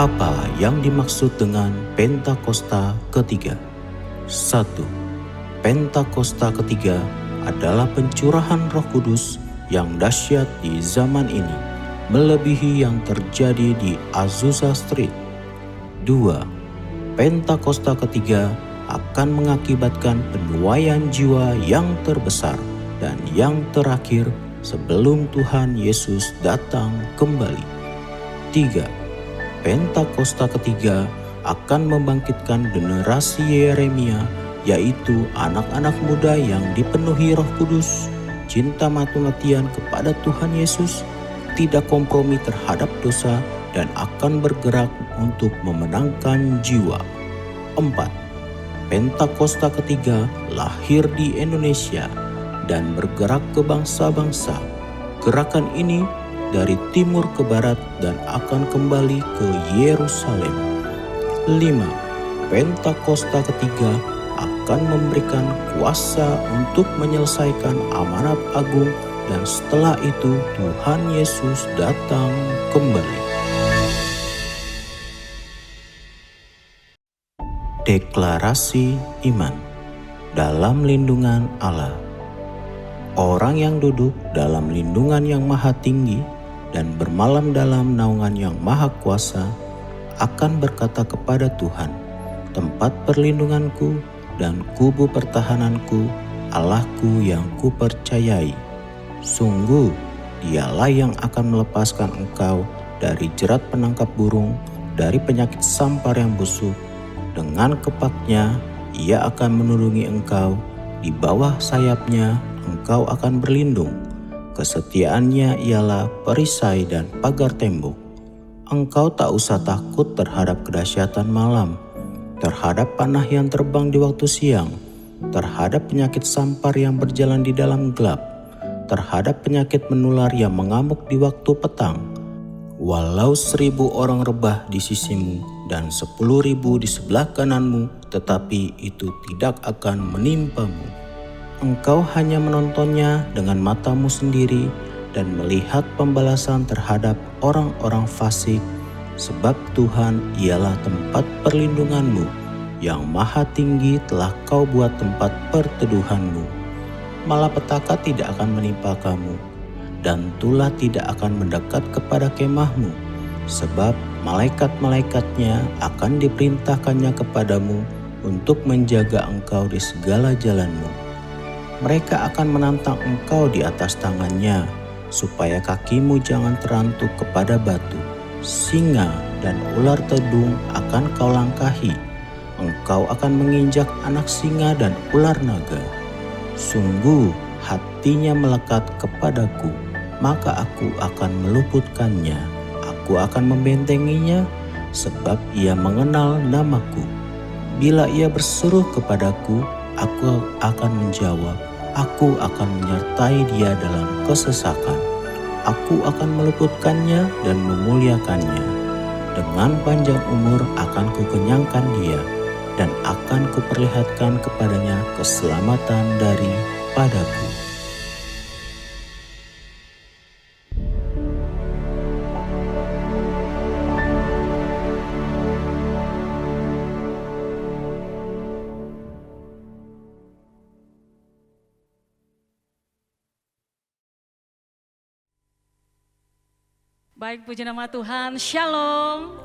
Apa yang dimaksud dengan Pentakosta ketiga? 1. Pentakosta ketiga adalah pencurahan Roh Kudus yang dahsyat di zaman ini, melebihi yang terjadi di Azusa Street. 2. Pentakosta ketiga akan mengakibatkan penuaian jiwa yang terbesar dan yang terakhir sebelum Tuhan Yesus datang kembali. 3. Pentakosta ketiga akan membangkitkan generasi Yeremia, yaitu anak-anak muda yang dipenuhi Roh Kudus, cinta mati-matian kepada Tuhan Yesus, tidak kompromi terhadap dosa, dan akan bergerak untuk memenangkan jiwa. 4. Pentakosta ketiga lahir di Indonesia dan bergerak ke bangsa-bangsa. Gerakan ini dari timur ke barat dan akan kembali ke Yerusalem. 5. Pentakosta ketiga akan memberikan kuasa untuk menyelesaikan amanat agung, dan setelah itu Tuhan Yesus datang kembali. Deklarasi iman dalam lindungan Allah. Orang yang duduk dalam lindungan yang maha tinggi dan bermalam dalam naungan yang maha kuasa akan berkata kepada Tuhan, tempat perlindunganku dan kubu pertahananku, Allahku yang kupercayai. Sungguh, dialah yang akan melepaskan engkau dari jerat penangkap burung, dari penyakit sampar yang busuk. Dengan kepaknya, ia akan menulungi engkau, di bawah sayapnya engkau akan berlindung. Kesetiaannya ialah perisai dan pagar tembok. Engkau tak usah takut terhadap kedahsyatan malam, terhadap panah yang terbang di waktu siang, terhadap penyakit sampar yang berjalan di dalam gelap, terhadap penyakit menular yang mengamuk di waktu petang. Walau 1.000 orang rebah di sisimu dan 10.000 di sebelah kananmu, tetapi itu tidak akan menimpamu. Engkau hanya menontonnya dengan matamu sendiri dan melihat pembalasan terhadap orang-orang fasik, sebab Tuhan ialah tempat perlindunganmu, yang maha tinggi telah kau buat tempat perteduhanmu. Malapetaka tidak akan menimpa kamu, dan tulah tidak akan mendekat kepada kemahmu, sebab malaikat-malaikatnya akan diperintahkannya kepadamu untuk menjaga engkau di segala jalanmu. Mereka akan menantang engkau di atas tangannya, supaya kakimu jangan terantuk kepada batu. Singa dan ular tedung akan kau langkahi. Engkau akan menginjak anak singa dan ular naga. Sungguh hatinya melekat kepadaku, maka aku akan meluputkannya. Aku akan membentenginya, sebab ia mengenal namaku. Bila ia berseru kepadaku, aku akan menjawab. Aku akan menyertai dia dalam kesesakan. Aku akan meluputkannya dan memuliakannya. Dengan panjang umur akan kukenyangkan dia, dan akan kuperlihatkan kepadanya keselamatan daripadaku. Baik, puji nama Tuhan. Shalom.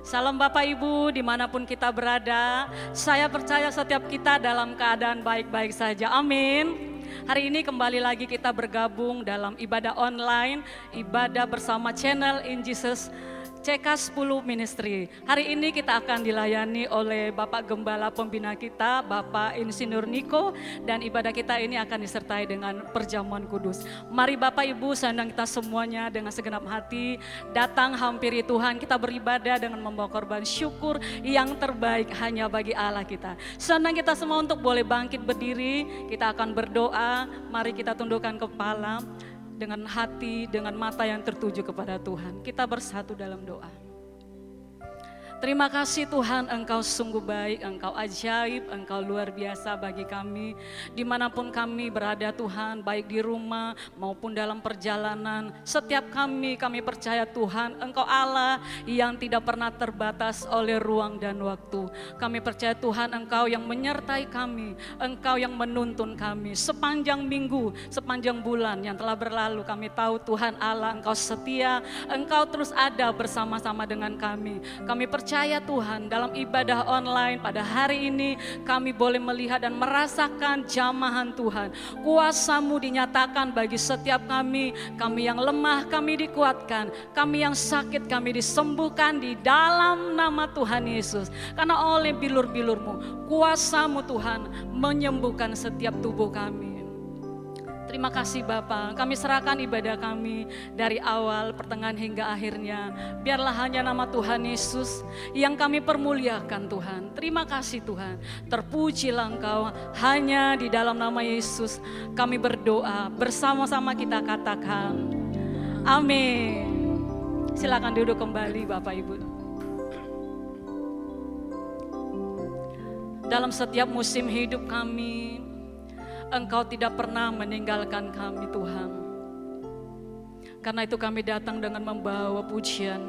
Salam Bapak Ibu dimanapun kita berada. Saya percaya setiap kita dalam keadaan baik-baik saja. Amin. Hari ini kembali lagi kita bergabung dalam ibadah online, ibadah bersama channel In Jesus CK10 Ministry. Hari ini kita akan dilayani oleh Bapak Gembala Pembina kita, Bapak Insinyur Niko, dan ibadah kita ini akan disertai dengan perjamuan kudus. Mari Bapak Ibu, saya undang kita semuanya dengan segenap hati, datang hampiri Tuhan, kita beribadah dengan membawa korban syukur yang terbaik hanya bagi Allah kita. Saya undang kita semua untuk boleh bangkit berdiri, kita akan berdoa, mari kita tundukkan kepala. Dengan hati, dengan mata yang tertuju kepada Tuhan. Kita bersatu dalam doa. Terima kasih Tuhan, Engkau sungguh baik, Engkau ajaib, Engkau luar biasa bagi kami. Dimanapun kami berada Tuhan, baik di rumah maupun dalam perjalanan. Setiap kami percaya Tuhan, Engkau Allah yang tidak pernah terbatas oleh ruang dan waktu. Kami percaya Tuhan, Engkau yang menyertai kami, Engkau yang menuntun kami. Sepanjang minggu, sepanjang bulan yang telah berlalu, kami tahu Tuhan Allah, Engkau setia, Engkau terus ada bersama-sama dengan kami. Kami percaya Tuhan, dalam ibadah online pada hari ini kami boleh melihat dan merasakan jamahan Tuhan. Kuasa-Mu dinyatakan bagi setiap kami yang lemah kami dikuatkan, kami yang sakit kami disembuhkan di dalam nama Tuhan Yesus. Karena oleh bilur-bilur-Mu, kuasa-Mu Tuhan menyembuhkan setiap tubuh kami. Terima kasih Bapa, kami serahkan ibadah kami dari awal, pertengahan hingga akhirnya. Biarlah hanya nama Tuhan Yesus yang kami permuliakan Tuhan. Terima kasih Tuhan, terpujilah Engkau. Hanya di dalam nama Yesus kami berdoa, bersama-sama kita katakan amin. Silakan duduk kembali Bapak Ibu. Dalam setiap musim hidup kami, Engkau tidak pernah meninggalkan kami Tuhan. Karena itu kami datang dengan membawa pujian,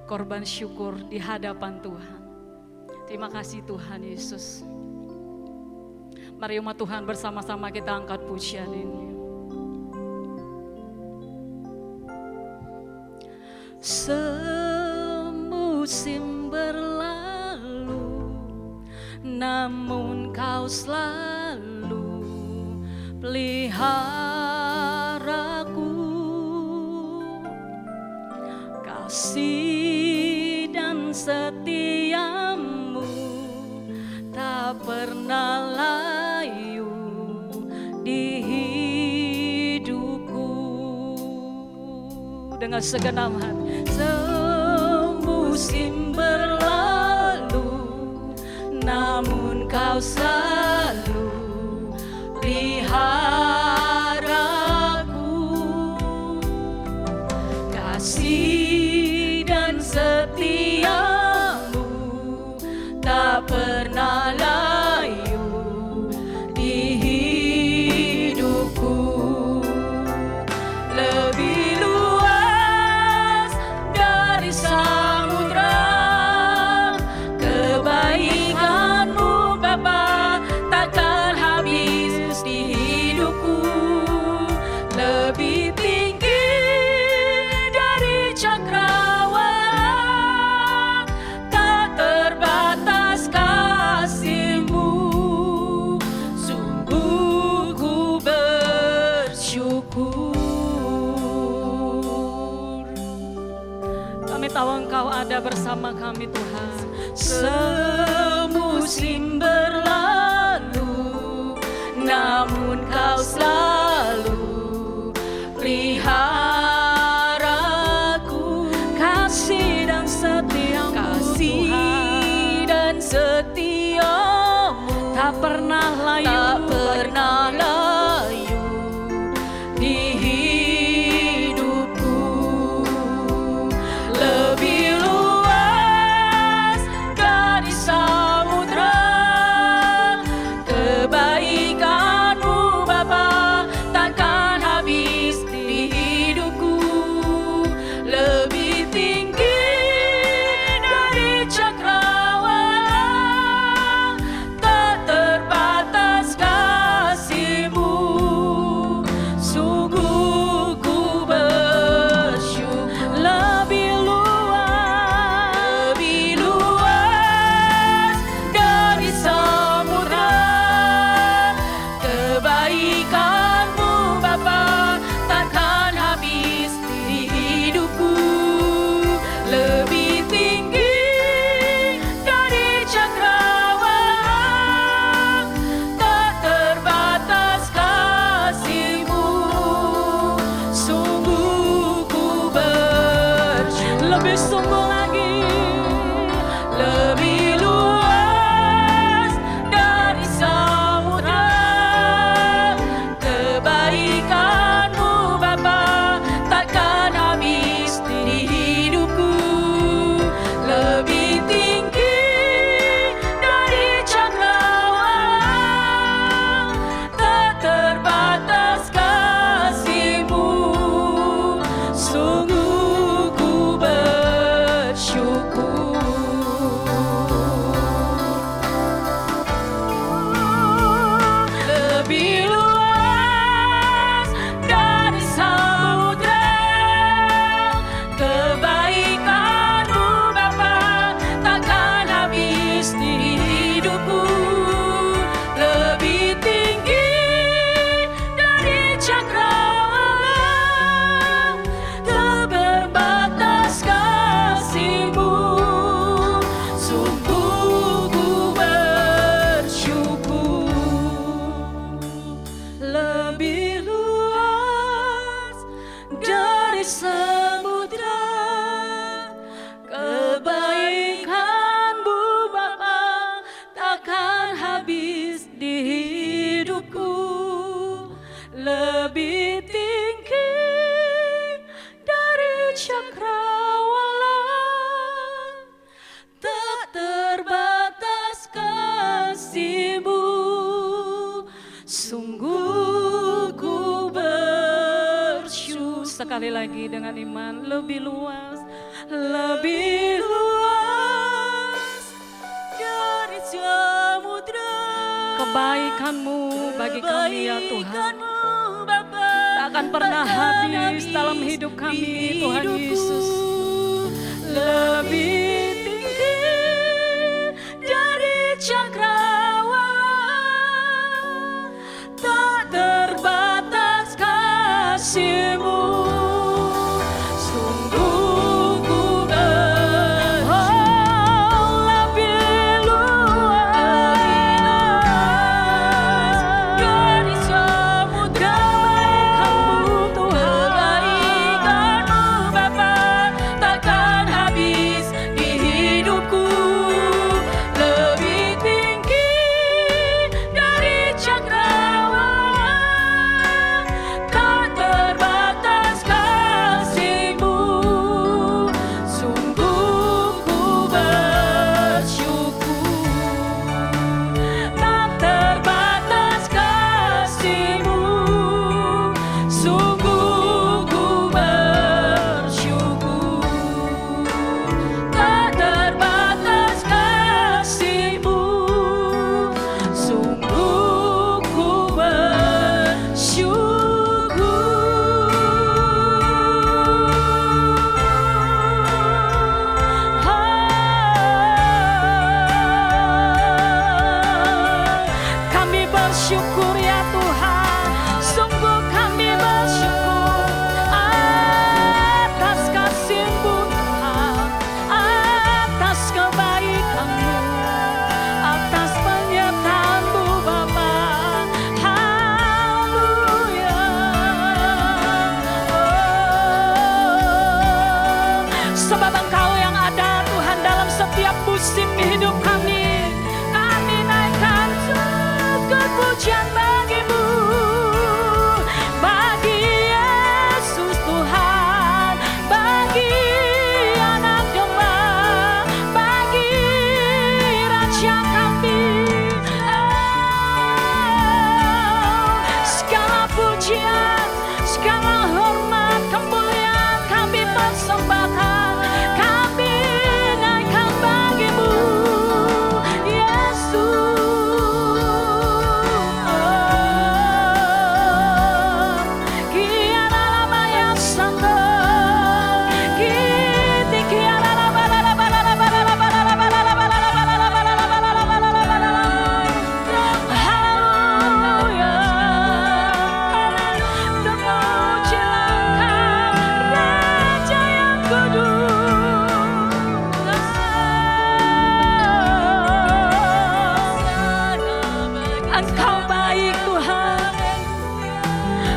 korban syukur di hadapan Tuhan. Terima kasih Tuhan Yesus. Mari umat Tuhan bersama-sama kita angkat pujian ini. Semusim berlalu, namun Kau selalu peliharaku. Kasih dan setiamu tak pernah layu di hidupku. Dengan segenap hati, semusim berlalu, namun Kau selalu peliharaku. Kasih dan setiamu tak pernah layu di hidupku. Lebih luas dari samudra kebaikan-Mu Bapa, takkan habis di hidupku. Lebih tinggi dari cakrawala, tak terbatas kasih-Mu. Sungguh ku bersyukur. Kami tahu Engkau ada bersama kami Tuhan. Semusim berlalu, namun Kau selalu peliharaku. Kasih dan setiamu, kasih dan setiamu tak pernah layu di hidupku. Lebih luas dari samudra kebaikan-Mu Bapa, sekali lagi dengan iman. Lebih luas, lebih luas dari samudra. Kebaikan-Mu bagi kami ya Tuhan, tak akan pernah habis dalam hidup kami Tuhan Yesus. Lebih tinggi dari cakrawala, tak terbatas kasih-Mu. Sungguh ku lebih luas dari samudra. Kebaikan-Mu Tuhan, kebaikan-Mu Bapa, takkan habis di hidupku. Lebih tinggi dari cakrawala, tak terbatas kasih-Mu. Sungguh ku bersyukur, tak terbatas kasih-Mu. Sungguh ku bersyukur, tak terbatas kasih-Mu. Sungguh ku Kami bersyukur ya Tuhan, sungguh kami bersyukur atas kasih-Mu Tuhan, atas kebaikan-Mu, atas penyertaan-Mu Bapa. Haleluya. Sebab Engkau yang ada Tuhan dalam setiap musim hidup kami, kami naikkan syukur pujian bagi-Mu, bagi Yesus Tuhan, bagi anak domba, bagi Raja kami. Segala pujian, segala hormat, kemuliaan kami persembahkan, kami naikkan bagi-Mu, Yesus. Engkau baik Tuhan,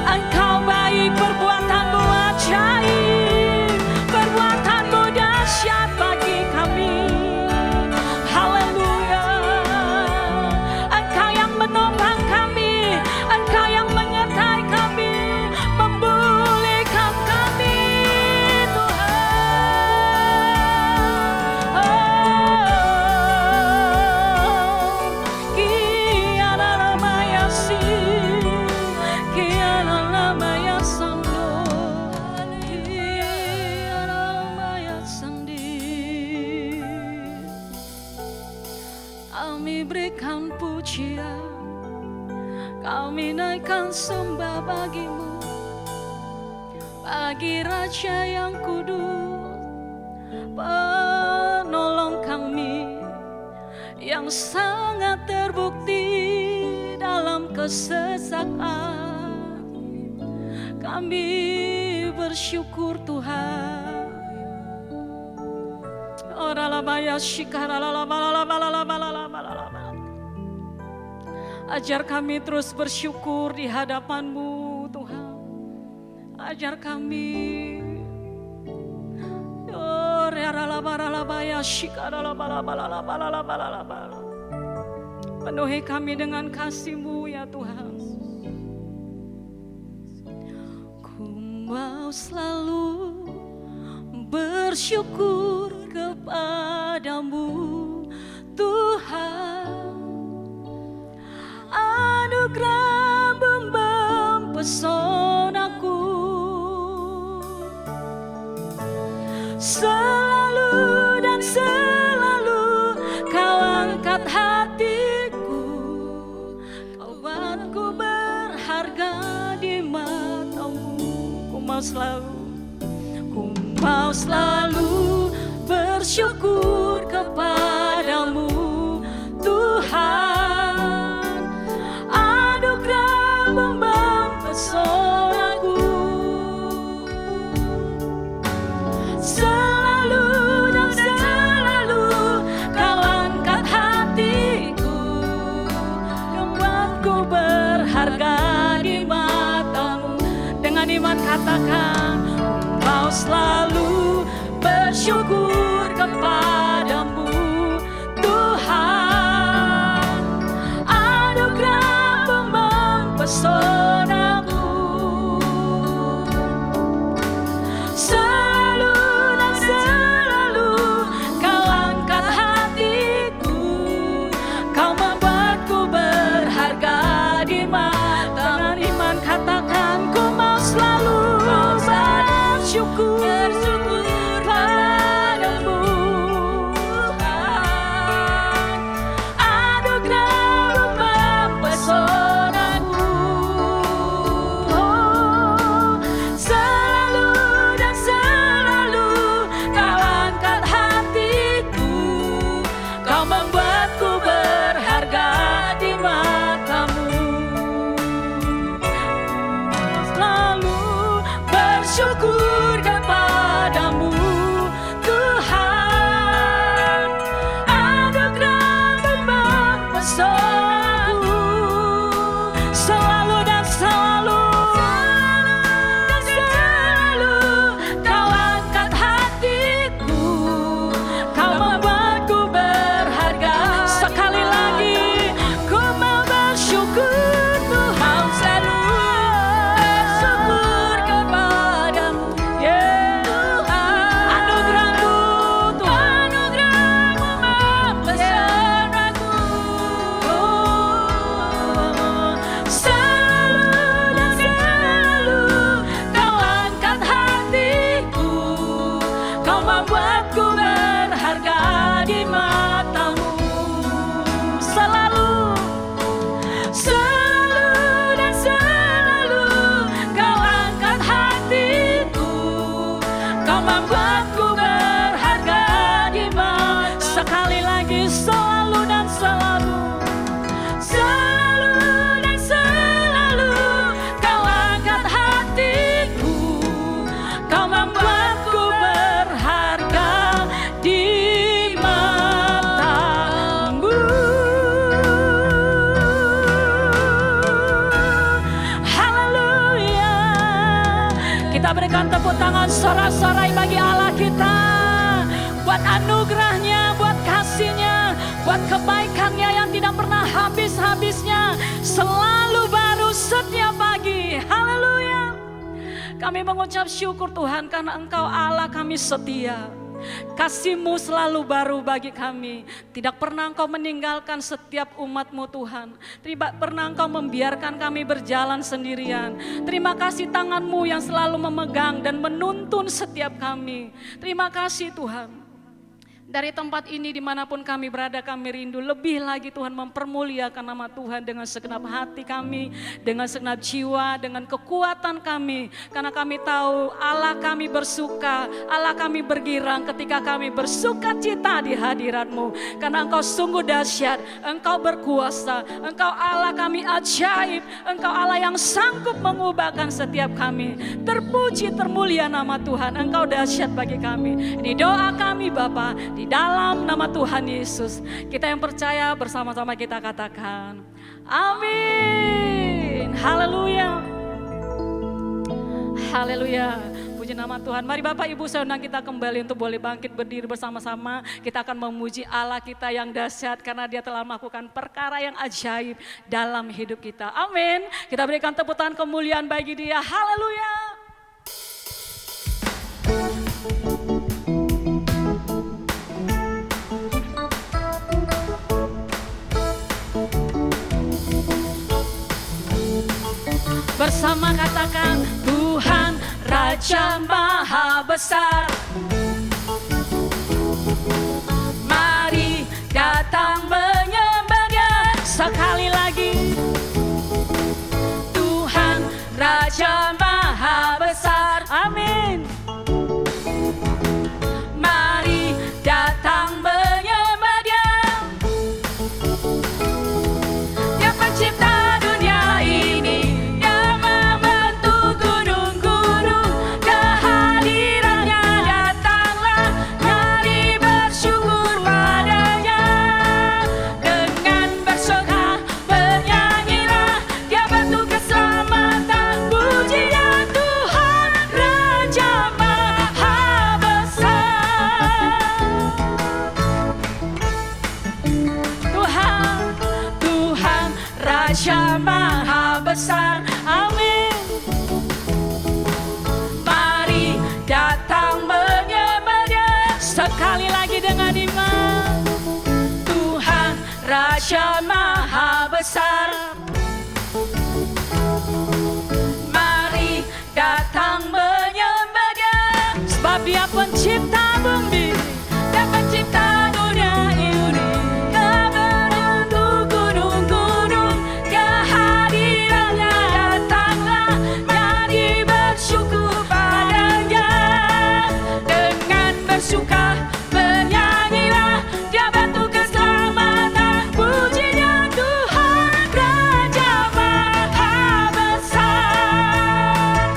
Engkau baik, perbuatan-Mu ajaib, perbuatan-Mu dahsyat bagi kami. Haleluya. Engkau yang menopang kami, Engkau yang menyertai kami, memulihkan kami Kami berikan pujian, kami naikkan sembah bagi-Mu, bagi Raja yang kudus, penolong kami yang sangat terbukti dalam kesesakan. Kami bersyukur Tuhan. Ajar kami terus bersyukur di hadapan-Mu Tuhan. Ajar kami penuhi kami dengan kasih-Mu ya Tuhan. Ku mau selalu bersyukur kepadamu Tuhan, anugerah mempesonaku. Selalu dan selalu kau angkat hatiku, kau buatku berharga di matamu. Ku mau selalu bersyukur kepadamu Tuhan. Anugerah-Mu mempesonaku, selalu dan selalu kau angkat hatiku, membuatku berharga di matamu. Dengan iman katakan, ku mau selalu bersyukur kepadamu Tuhan. Anugerah-Mu mempesonaku, selalu dan selalu kau angkat hatiku, kau membuatku berharga di mata. Dengan iman katakan, ku mau selalu bersyukur padamu Tuhan. Anugerah-Mu mempesonaku, selalu dan selalu kau angkat hatiku, kau membuatku berharga di matamu. Selalu bersyukur kepadamu Tuhan. Anugerah-Mu mempesonaku, selalu dan selalu kau angkat hatiku, kau membuatku berharga. Sekali lagi, ku mau bersyukur Tuhan, selalu bersyukur kepadamu. Anugerah-Mu Tuhan, anugerah-Mu mempesonaku, selalu dan selalu kau angkat hatiku, kau membuatku berharga di matamu. Selalu dan selalu kau angkat hatiku, kau membuatku berharga di mata. Sekali lagi, selalu dan selalu dan selalu kau angkat hatiku, kau membuatku berharga di matamu. Haleluya. Kita berikan tepuk tangan sorak-sorai bagi Allah kita, buat anugerahnya, buat kasihnya, buat kebaikannya yang tidak pernah habis-habisnya, selalu baru setiap pagi. Haleluya. Kami mengucap syukur Tuhan karena Engkau Allah kami setia. Kasih-Mu selalu baru bagi kami. Tidak pernah Engkau meninggalkan setiap umat-Mu Tuhan. Tidak pernah Engkau membiarkan kami berjalan sendirian. Terima kasih tangan-Mu yang selalu memegang dan menuntun setiap kami. Terima kasih Tuhan. Dari tempat ini dimanapun kami berada, kami rindu lebih lagi Tuhan mempermuliakan nama Tuhan dengan segenap hati kami, dengan segenap jiwa, dengan kekuatan kami. Karena kami tahu Allah kami bersuka, Allah kami bergirang ketika kami bersuka cita di hadirat-Mu. Karena Engkau sungguh dahsyat, Engkau berkuasa, Engkau Allah kami ajaib, Engkau Allah yang sanggup mengubahkan setiap kami. Terpuji termulia nama Tuhan, Engkau dahsyat bagi kami. Di doa kami Bapa, di dalam nama Tuhan Yesus, kita yang percaya bersama-sama kita katakan, amin. Haleluya. Haleluya. Puji nama Tuhan. Mari Bapak Ibu saya undang kita kembali untuk boleh bangkit berdiri bersama-sama. Kita akan memuji Allah kita yang dahsyat karena Dia telah melakukan perkara yang ajaib dalam hidup kita. Amin. Kita berikan tepuk tangan kemuliaan bagi Dia. Haleluya. Bersama katakan, Tuhan Raja Maha Besar, Raja Maha Besar. Amin. Mari datang menyembah Dia. Dia pencipta dunia ini, Dia membentuk gunung-gunung. Kehadirannya datanglah, mari bersyukur padanya. Dengan bersorak bernyanyilah, Dia bentuk keselamatan. Puji Dia Tuhan Raja Maha Besar. Tuhan Raja Maha Besar. Amin. Mari datang menyembah Dia. Sekali lagi dengan iman. Tuhan Raja Maha Besar. Mari datang menyembah Dia. Sebab Dia pencipta bumi, Dia pencipta dunia ini. Dia membentuk gunung-gunung. Kehadirannya datanglah, mari bersyukur padanya. Dengan bersuka bernyanyilah, Dia bentuk keselamatan. Puji Dia Tuhan Raja Maha Besar.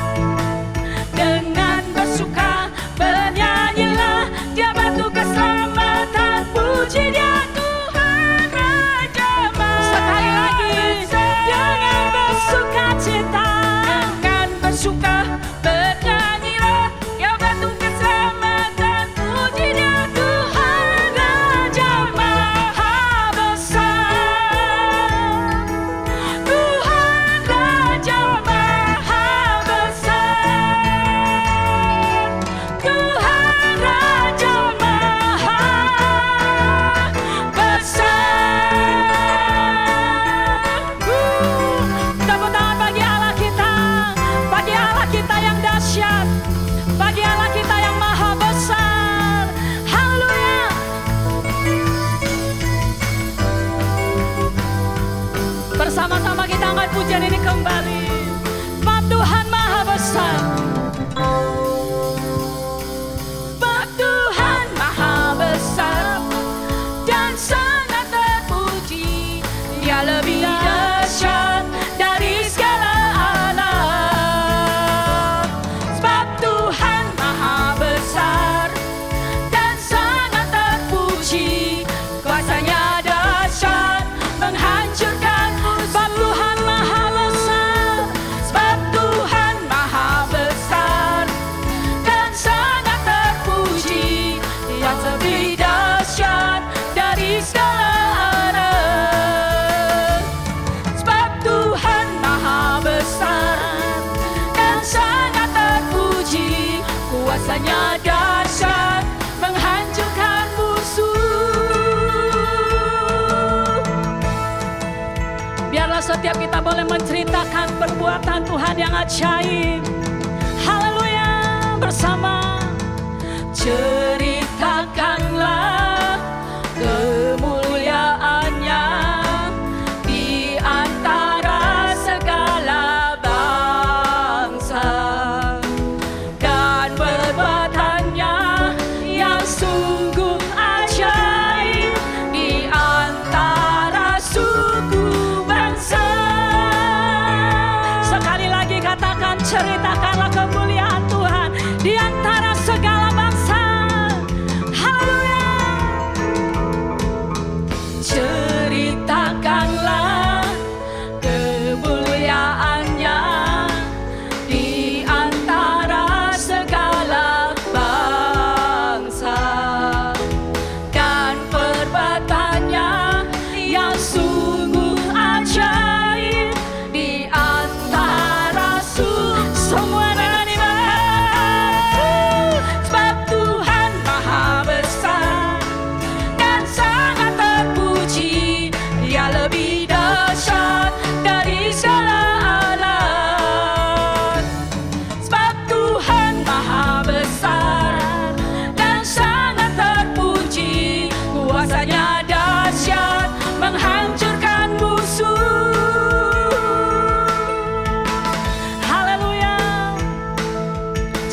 Dengan bersuka bernyanyilah, Dia bentuk keselamatan. Puji Dia Tuhan Raja Maha. Sekali lagi, dengan bersuka cita, dengan bersuka bernyanyilah, Dia bentuk keselamatan. Puji Dia Tuhan Raja Maha Besar. Tuhan Raja Maha Besar. Tuhan Raja Maha Besar. Tepuk tangan bagi Allah kita yang dahsyat, bagi Allah kita yang maha besar. Haleluya. Bersama-sama kita angkat pujian ini kembali. Sebab Tuhan maha besar. Sebab Tuhan maha besar dan sangat terpuji. Dia lebih dahsyat dari segala alam. Sebab Tuhan maha besar dan sangat terpuji. Kuasanya dahsyat menghancurkan. Sebab Tuhan maha besar. Sebab Tuhan maha besar dan sangat terpuji. Dia lebih dahsyat dari segala alam. Sebab Tuhan maha besar dan sangat terpuji. Kuasanya dahsyat menghancurkan musuh. Biarlah setiap kita boleh menceritakan perbuatan Tuhan yang ajaib. Haleluya. Bersama ceritakanlah kemuliaannya di antara segala bangsa, dan perbuatannya yang sungguh ajaib di antara suku bangsa. Sekali lagi katakan, ceritakan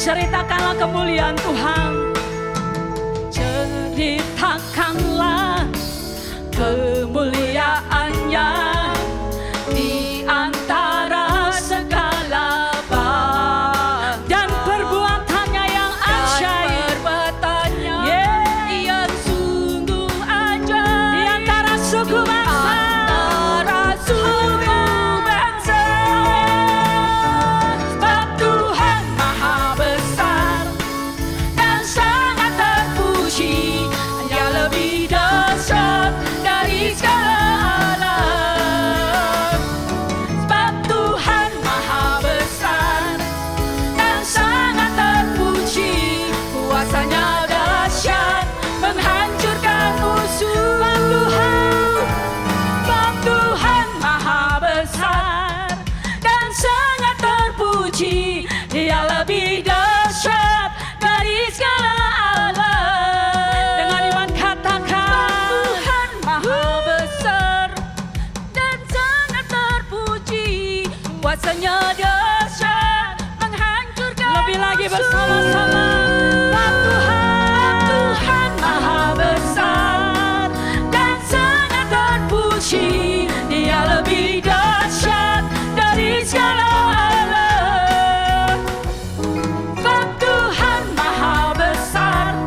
Ceritakanlah kemuliaan Tuhan. Ceritakanlah kemuliaan-Nya di antara segala bangsa dan perbuatannya yang ajaib, yang sungguh ajaib di antara suku bangsa, sebab Tuhan Maha besar dan sangat terpuji, Dia lebih dahsyat dari segala alam. Sebab Tuhan Maha besar dan sangat terpuji, kuasanya dahsyat menghancurkan musuh. Sebab Tuhan Maha besar dan sangat terpuji, Dia lebih dahsyat dari segala alam. Dengan iman katakan, Tuhan Maha besar dan sangat terpuji, kuasanya dahsyat menghancurkan lebih lagi bersama-sama. Sebab Tuhan Maha besar dan sangat terpuji, Dia lebih dahsyat dari segala alam. Sebab Tuhan Maha besar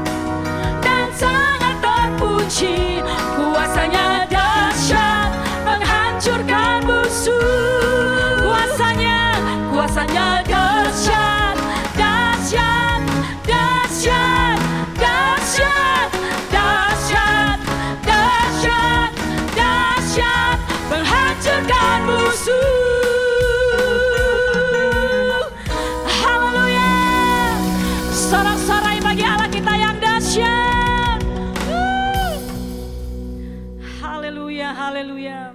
dan sangat terpuji, kuasanya dahsyat menghancurkan musuh. Kuasanya dahsyat, dahsyat, dahsyat, dahsyat, dahsyat, dahsyat, dahsyat, menghancurkan musuh. Haleluya. Sorak-sorai bagi Allah kita yang dahsyat. Haleluya, haleluya.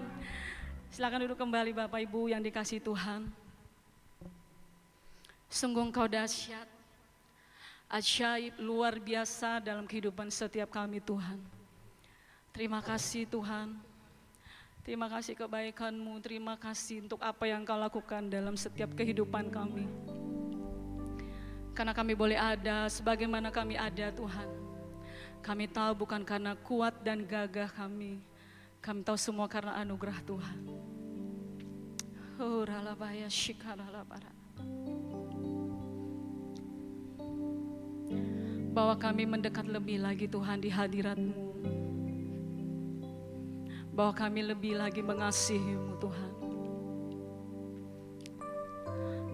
Silakan duduk kembali Bapak Ibu yang dikasihi Tuhan. Sungguh Engkau dahsyat, ajaib, luar biasa dalam kehidupan setiap kami Tuhan. Terima kasih Tuhan. Terima kasih kebaikan-Mu, terima kasih untuk apa yang Kau lakukan dalam setiap kehidupan kami. Karena kami boleh ada sebagaimana kami ada Tuhan. Kami tahu bukan karena kuat dan gagah kami. Kami tahu semua karena anugerah Tuhan. Ralabaya shikaralabara. Bahwa kami mendekat lebih lagi Tuhan di hadirat-Mu. Bahwa kami lebih lagi mengasihi-Mu Tuhan.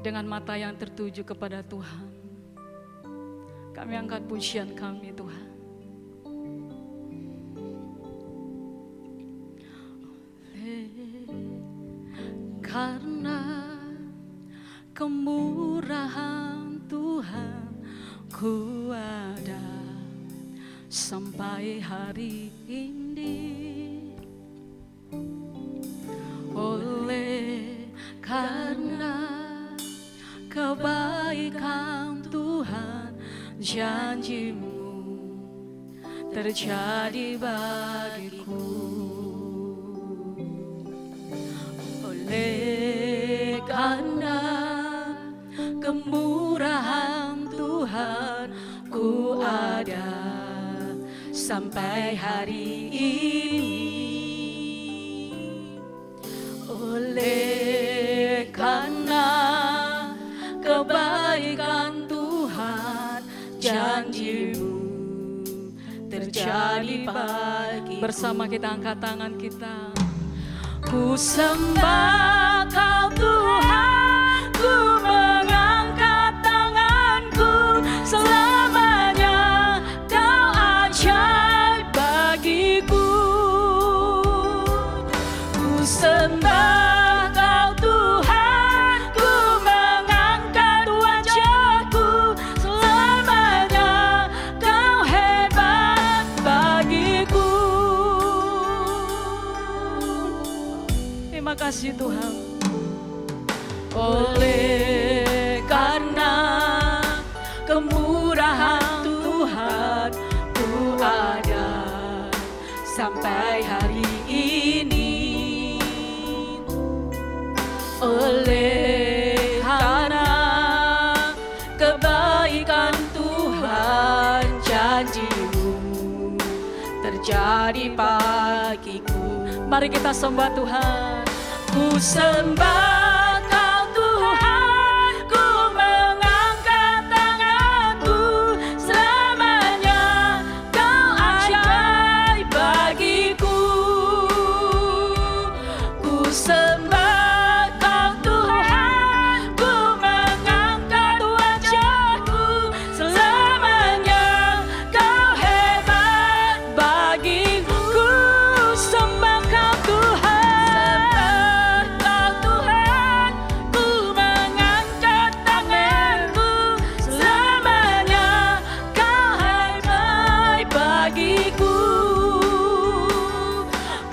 Dengan mata yang tertuju kepada Tuhan. Kami angkat pujian kami Tuhan. Karena kemurahan Tuhan ku ada sampai hari ini. Oleh karena kebaikan Tuhan, janji-Mu terjadi bagiku. Oleh karena kemurahan Tuhan ku ada sampai hari ini. Oleh karena kebaikan Tuhan, janji-Mu terjadi bagi. Bersama kita angkat tangan kita. Ku sembah Kau Tuhan, ku mengangkat tanganku, selamanya Kau ajaib bagiku. Ku sembah Kau Tuhan, ku mengangkat wajahku, selamanya Kau hebat bagiku. Terima kasih Tuhan. Oleh karena kemurahan Tuhan ku ada sampai hari ini. Oleh karena kebaikan Pastikan Tuhan janji-Mu terjadi bagiku. Mari kita sembah Tuhan. Ku sembah Kau Tuhan, ku mengangkat tanganku. Selamanya Kau ajaib bagiku. Ku sembah Kau Tuhan, ku mengangkat wajahku. Selamanya Kau hebat bagiku. Ku sembah Kau Tuhan, Kau Tuhan, ku mengangkat tanganku. Selamanya Kau hebat bagiku.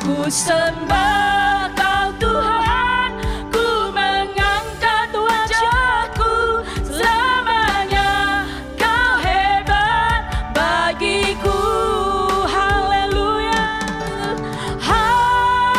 Ku sembah Kau Tuhan, ku mengangkat wajahku. Selamanya Kau hebat bagiku. Haleluya, haleluya,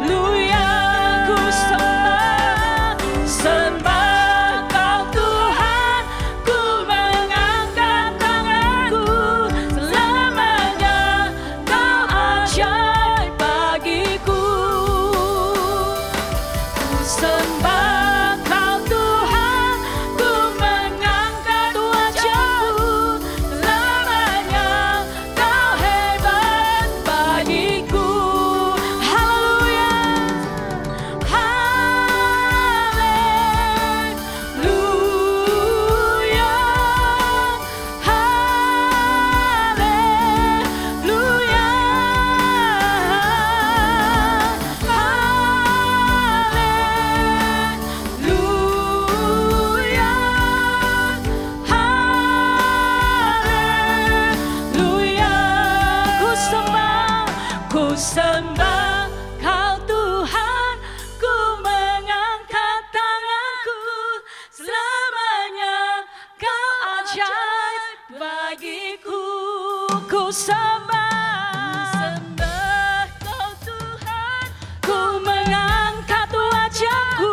haleluya, ku sembah Kau Tuhan, ku mengangkat tanganku. Selamanya Kau ajaib bagiku. Ku sembah Kau Tuhan, ku mengangkat wajahku. Selamanya Kau hebat bagiku. Haleluya, haleluya, haleluya, haleluya. Ku sembah Kau Tuhan, ku mengangkat tanganku. Selamanya Kau ajaib bagiku. Ku sembah Kau Tuhan, ku mengangkat wajahku.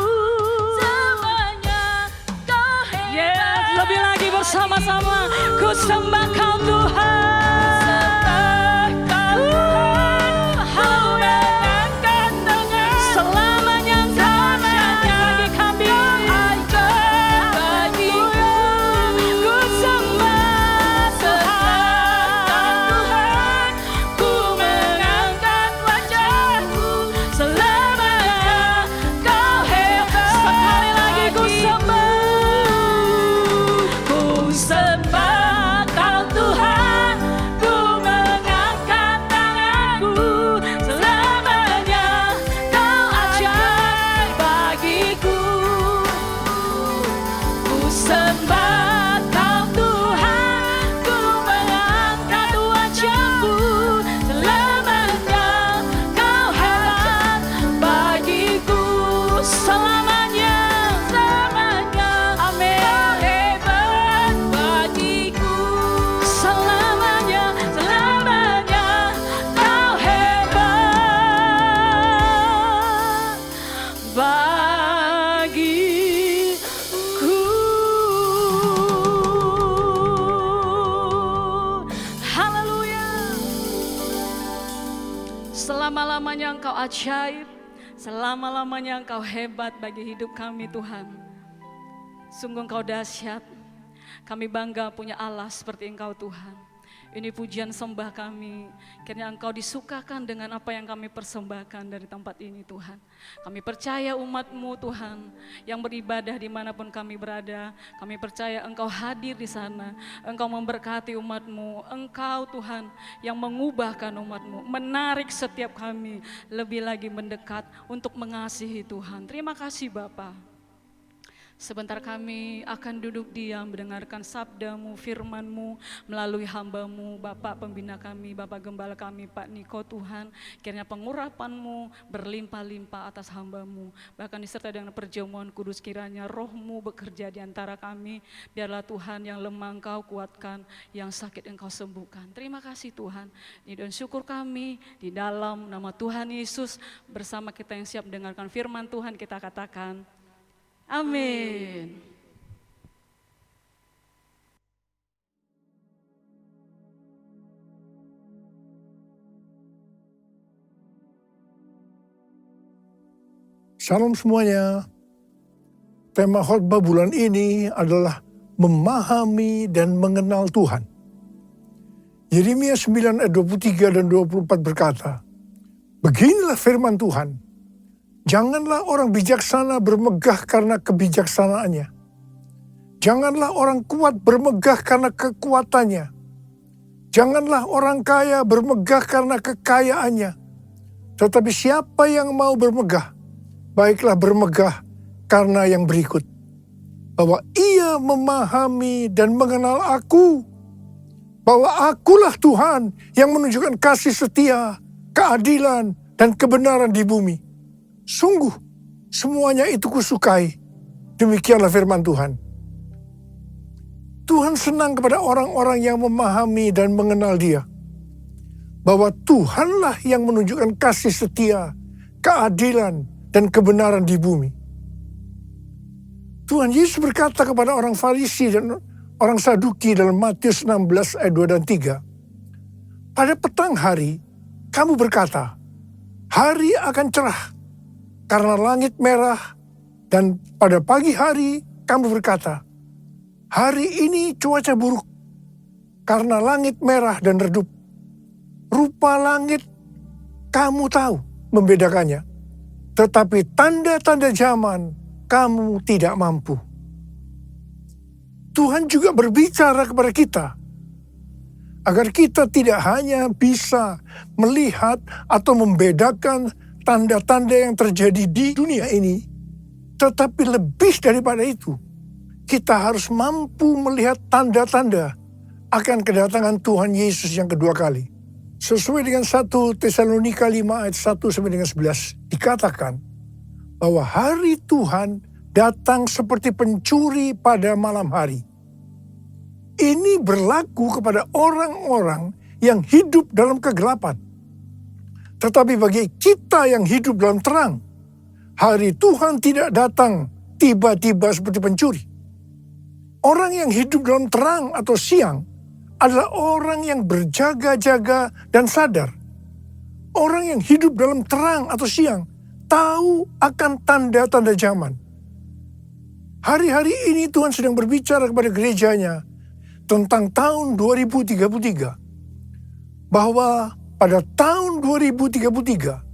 Selamanya Kau hebat. Lebih lagi bersama-sama. Ku sembah Kau Tuhan. Selamanya Kau ajaib bagiku. Ku sembah Tuhan, ku mengangkat wajahku. Selamanya Kau hebat. Sekali lagi ku sembah Kau Tuhan, ku mengangkat tanganku. Selamanya Kau ajaib bagiku. Ku sembah Kau Tuhan, ku mengangkat wajahku. Selamanya Kau hebat bagiku. Selamanya, selamanya, amin. Kau hebat bagiku. Selamanya, selamanya Kau hebat bagiku. Haleluya. Selama-lamanya Engkau ajaib, selama-lamanya Engkau hebat bagi hidup kami Tuhan. Sungguh Engkau dahsyat. Kami bangga punya Allah seperti Engkau Tuhan. Ini pujian sembah kami. Kiranya Engkau disukakan dengan apa yang kami persembahkan dari tempat ini Tuhan. Kami percaya umat-Mu Tuhan yang beribadah dimanapun kami berada. Kami percaya Engkau hadir di sana. Engkau memberkati umat-Mu. Engkau Tuhan yang mengubahkan umat-Mu. Menarik setiap kami lebih lagi mendekat untuk mengasihi Tuhan. Terima kasih Bapa. Sebentar kami akan duduk diam mendengarkan sabda-Mu, firman-Mu melalui hamba-Mu, Bapak Pembina kami, Bapak Gembala kami, Pak Niko Tuhan. Kiranya pengurapan-Mu berlimpah-limpah atas hamba-Mu. Bahkan disertai dengan perjamuan kudus, kiranya roh-Mu bekerja di antara kami. Biarlah Tuhan yang lemah Engkau kuatkan, yang sakit Engkau sembuhkan. Terima kasih Tuhan. Dan syukur kami di dalam nama Tuhan Yesus, bersama kita yang siap mendengarkan firman Tuhan, kita katakan amin. Salam semuanya. Tema khotbah bulan ini adalah memahami dan mengenal Tuhan. Yeremia 9 ayat 23 dan 24 berkata, "Beginilah firman Tuhan, janganlah orang bijaksana bermegah karena kebijaksanaannya. Janganlah orang kuat bermegah karena kekuatannya. Janganlah orang kaya bermegah karena kekayaannya. Tetapi siapa yang mau bermegah, baiklah bermegah karena yang berikut, bahwa ia memahami dan mengenal aku, bahwa akulah Tuhan yang menunjukkan kasih setia, keadilan, dan kebenaran di bumi. Sungguh, semuanya itu kusukai." Demikianlah firman Tuhan. Tuhan senang kepada orang-orang yang memahami dan mengenal Dia. Bahwa Tuhanlah yang menunjukkan kasih setia, keadilan, dan kebenaran di bumi. Tuhan Yesus berkata kepada orang Farisi dan orang Saduki dalam Matius 16 ayat 2 dan 3. "Pada petang hari, kamu berkata, hari akan cerah karena langit merah, dan pada pagi hari kamu berkata, hari ini cuaca buruk karena langit merah dan redup. Rupa langit kamu tahu membedakannya, tetapi tanda-tanda zaman kamu tidak mampu." Tuhan juga berbicara kepada kita, agar kita tidak hanya bisa melihat atau membedakan tanda-tanda yang terjadi di dunia ini, tetapi lebih daripada itu, kita harus mampu melihat tanda-tanda akan kedatangan Tuhan Yesus yang kedua kali. Sesuai dengan 1 Tesalonika 5 ayat 1 sampai dengan 11, dikatakan bahwa hari Tuhan datang seperti pencuri pada malam hari. Ini berlaku kepada orang-orang yang hidup dalam kegelapan. Tetapi bagi kita yang hidup dalam terang, hari Tuhan tidak datang tiba-tiba seperti pencuri. Orang yang hidup dalam terang atau siang adalah orang yang berjaga-jaga dan sadar. Orang yang hidup dalam terang atau siang tahu akan tanda-tanda zaman. Hari-hari ini Tuhan sedang berbicara kepada gerejanya tentang tahun 2033. Bahwa pada tahun 2033,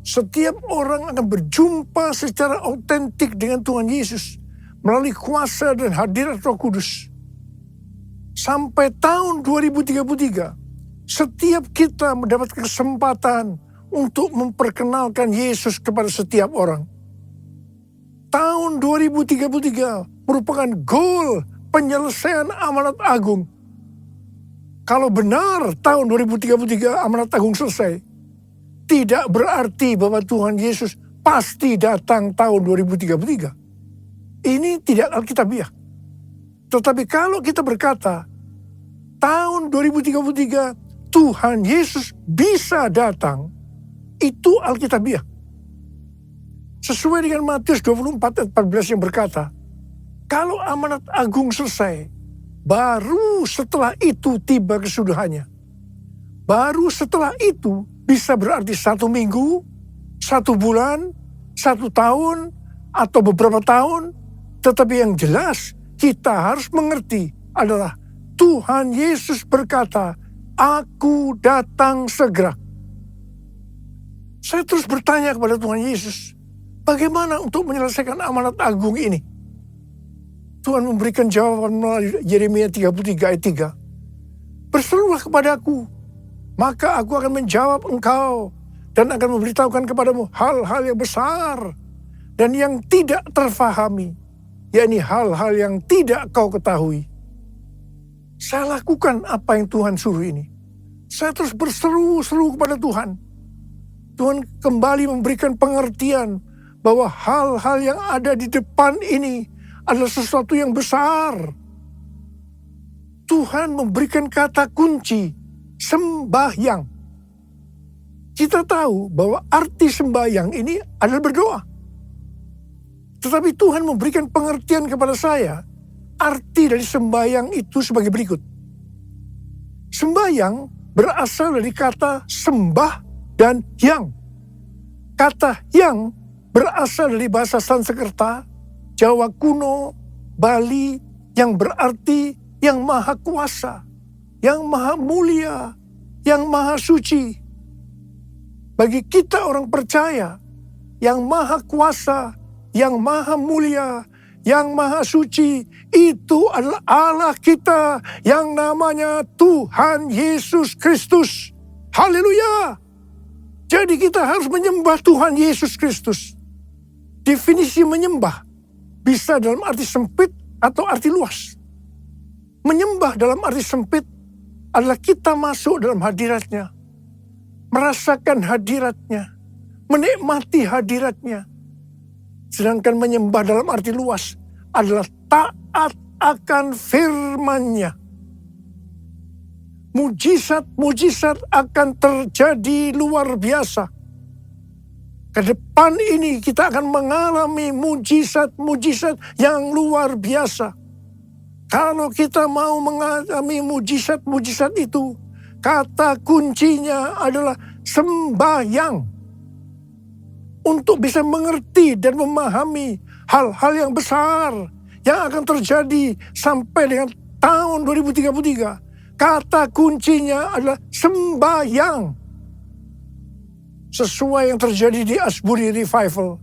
setiap orang akan berjumpa secara autentik dengan Tuhan Yesus melalui kuasa dan hadirat Roh Kudus. Sampai tahun 2033, setiap kita mendapat kesempatan untuk memperkenalkan Yesus kepada setiap orang. Tahun 2033 merupakan goal penyelesaian amanat agung. Kalau benar tahun 2033 amanat agung selesai, tidak berarti bahwa Tuhan Yesus pasti datang tahun 2033. Ini tidak alkitabiah. Tetapi kalau kita berkata, tahun 2033 Tuhan Yesus bisa datang, itu alkitabiah. Sesuai dengan Matius 24 ayat 14 yang berkata, kalau amanat agung selesai, baru setelah itu tiba kesudahannya. Baru setelah itu bisa berarti 1 minggu, 1 bulan, 1 tahun, atau beberapa tahun. Tetapi yang jelas kita harus mengerti adalah Tuhan Yesus berkata, "Aku datang segera." Saya terus bertanya kepada Tuhan Yesus, bagaimana untuk menyelesaikan amanat agung ini? Tuhan memberikan jawaban melalui Yeremia 33 ayat 3. "Berserulah kepadaku, maka aku akan menjawab engkau dan akan memberitahukan kepadamu hal-hal yang besar dan yang tidak terfahami. yakni hal-hal yang tidak kau ketahui. Saya lakukan apa yang Tuhan suruh ini. Saya terus berseru-seru kepada Tuhan. Tuhan kembali memberikan pengertian bahwa hal-hal yang ada di depan ini adalah sesuatu yang besar. Tuhan memberikan kata kunci, sembahyang. Kita tahu bahwa arti sembahyang ini adalah berdoa. Tetapi Tuhan memberikan pengertian kepada saya, arti dari sembahyang itu sebagai berikut. Sembahyang berasal dari kata sembah dan yang. Kata yang berasal dari bahasa Sanskerta, Jawa kuno, Bali, yang berarti yang maha kuasa, yang maha mulia, yang maha suci. Bagi kita orang percaya, yang maha kuasa, yang maha mulia, yang maha suci, itu adalah Allah kita yang namanya Tuhan Yesus Kristus. Haleluya! Jadi kita harus menyembah Tuhan Yesus Kristus. Definisi menyembah bisa dalam arti sempit atau arti luas. Menyembah dalam arti sempit adalah kita masuk dalam hadirat-Nya, merasakan hadirat-Nya, menikmati hadirat-Nya. Sedangkan menyembah dalam arti luas adalah taat akan firman-Nya. Mujizat-mujizat akan terjadi luar biasa. Ke depan ini kita akan mengalami mujizat-mujizat yang luar biasa. Kalau kita mau mengalami mujizat-mujizat itu, kata kuncinya adalah sembahyang. Untuk bisa mengerti dan memahami hal-hal yang besar yang akan terjadi sampai dengan tahun 2033. Kata kuncinya adalah sembahyang. Sesuai yang terjadi di Asbury Revival,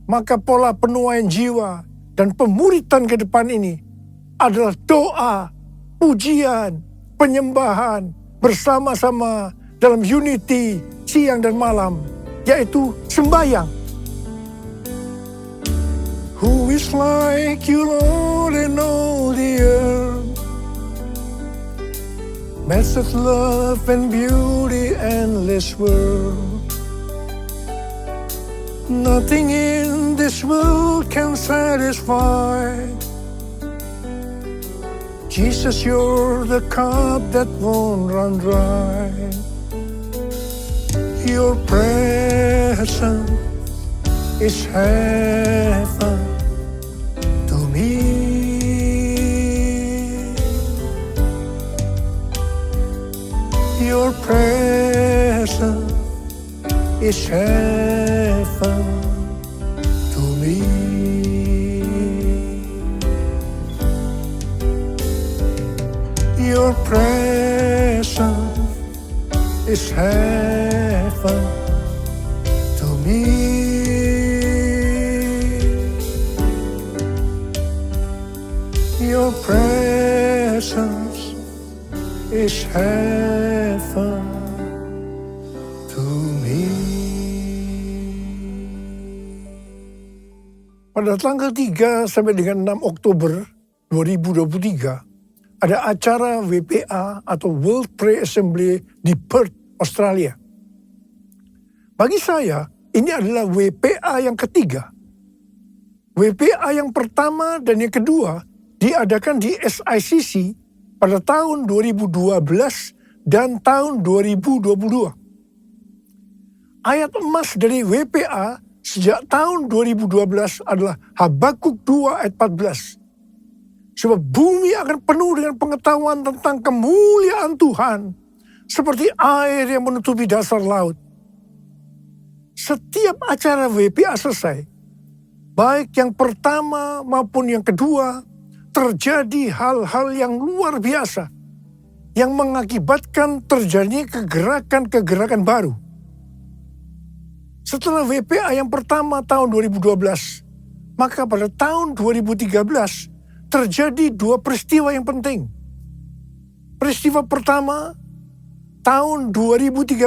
maka pola penuaian jiwa dan pemuritan ke depan ini adalah doa, pujian, penyembahan bersama-sama dalam unity siang dan malam, yaitu sembahyang. Who is like you, Lord, in all the earth? Massive love and beauty, endless world. Nothing in this world can satisfy. Jesus, you're the cup that won't run dry. Your presence is heaven to me. Your presence is heaven to me. Your presence is heaven to me. Your presence is heaven to me. Pada tanggal 3 sampai dengan 6 Oktober 2023, ada acara WPA atau World Prayer Assembly di Perth, Australia. Bagi saya, ini adalah WPA yang ketiga. WPA yang pertama dan yang kedua diadakan di SICC pada tahun 2012 dan tahun 2022. Ayat emas dari WPA sejak tahun 2012 adalah Habakuk 2 ayat 14. Sebab bumi akan penuh dengan pengetahuan tentang kemuliaan Tuhan, seperti air yang menutupi dasar laut. Setiap acara WPA selesai, baik yang pertama maupun yang kedua, terjadi hal-hal yang luar biasa, yang mengakibatkan terjadinya kegerakan-kegerakan baru. Setelah WPA yang pertama tahun 2012, maka pada tahun 2013, terjadi dua peristiwa yang penting. Peristiwa pertama, tahun 2013,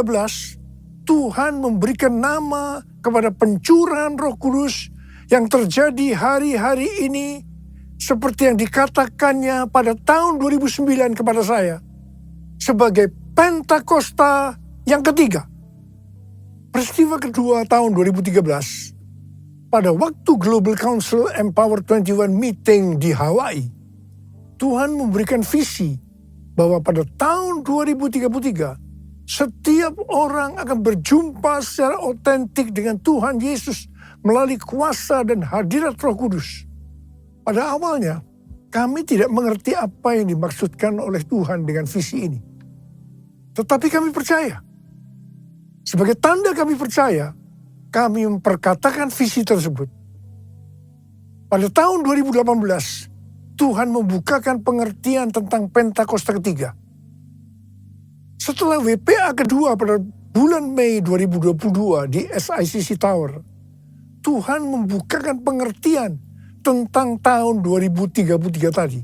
Tuhan memberikan nama kepada pencurahan Roh Kudus yang terjadi hari-hari ini seperti yang dikatakannya pada tahun 2009 kepada saya sebagai Pentakosta yang ketiga. Peristiwa kedua tahun 2013 pada waktu Global Council Empower 21 meeting di Hawaii, Tuhan memberikan visi bahwa pada tahun 2033 setiap orang akan berjumpa secara otentik dengan Tuhan Yesus melalui kuasa dan hadirat Roh Kudus. Pada awalnya, kami tidak mengerti apa yang dimaksudkan oleh Tuhan dengan visi ini. Tetapi kami percaya. Sebagai tanda kami percaya, kami memperkatakan visi tersebut. Pada tahun 2018, Tuhan membukakan pengertian tentang Pentakosta ketiga. Setelah WPA kedua pada bulan Mei 2022 di SICC Tower, Tuhan membukakan pengertian tentang tahun 2033 tadi.